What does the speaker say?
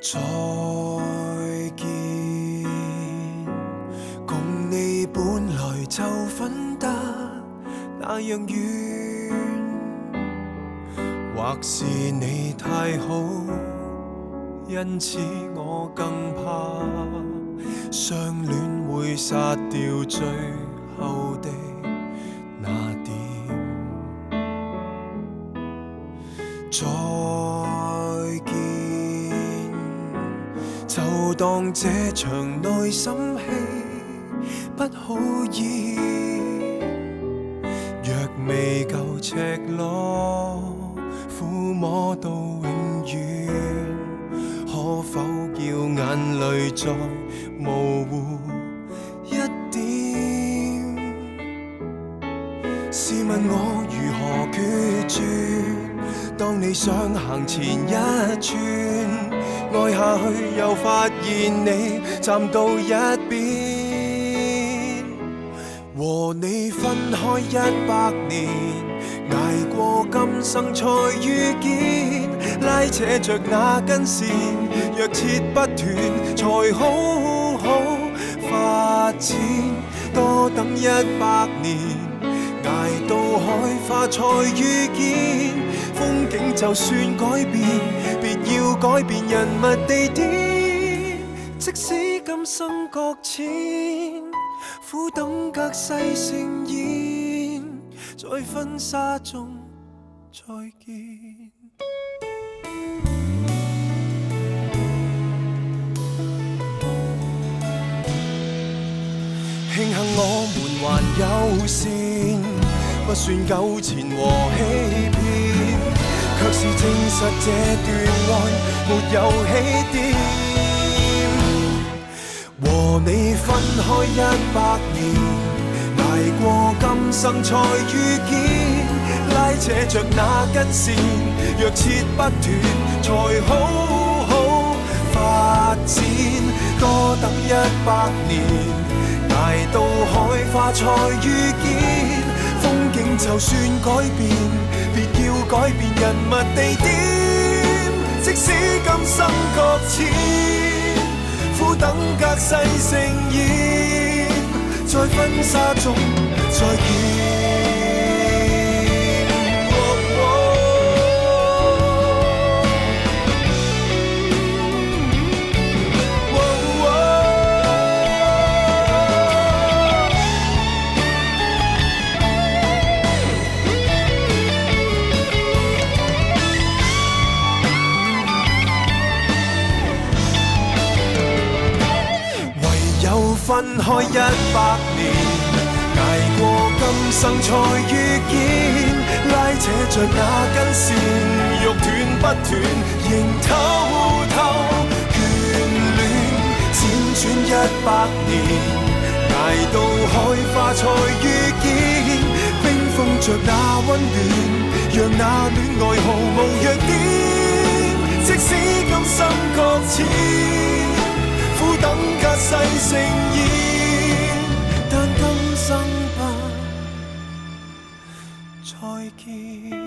再見，共你本來就分得那樣遠，或是你太好，因此我更怕相戀會殺掉最後的那點。再見，就當這場內心戲不好演，若未夠赤裸撫摸到永遠，可否叫眼淚再模糊一點？試問我如何決絕，當你想行前一寸，愛下去又發現你站到一邊。和你分開100年，捱過今生才遇見，拉扯着那根線，若切不斷才好好發展。多等100年，捱到海花才遇見，風景就算改變，別要改變人物地點。即使今生擱淺，苦等隔世盛宴，在婚紗中再見。慶幸我們還有線，不算糾纏和欺騙，卻是證實這段愛沒有起點。和你分開100年，捱過今生才遇見，拉扯着那根線，若切不斷才好好發展。多等100年，捱到海花才遇見，風景就算改變，別要改變人物地點。即使今生擱淺，苦等隔世盛宴，在婚紗中再見。分開100年，捱過今生才遇見，拉扯着那根線，欲斷不斷，仍偷偷眷戀。輾轉100年，捱到海花才遇見，冰封着那溫暖，讓那戀愛毫無弱點。即使今生擱淺，苦等隔世盛宴，但今生不再見。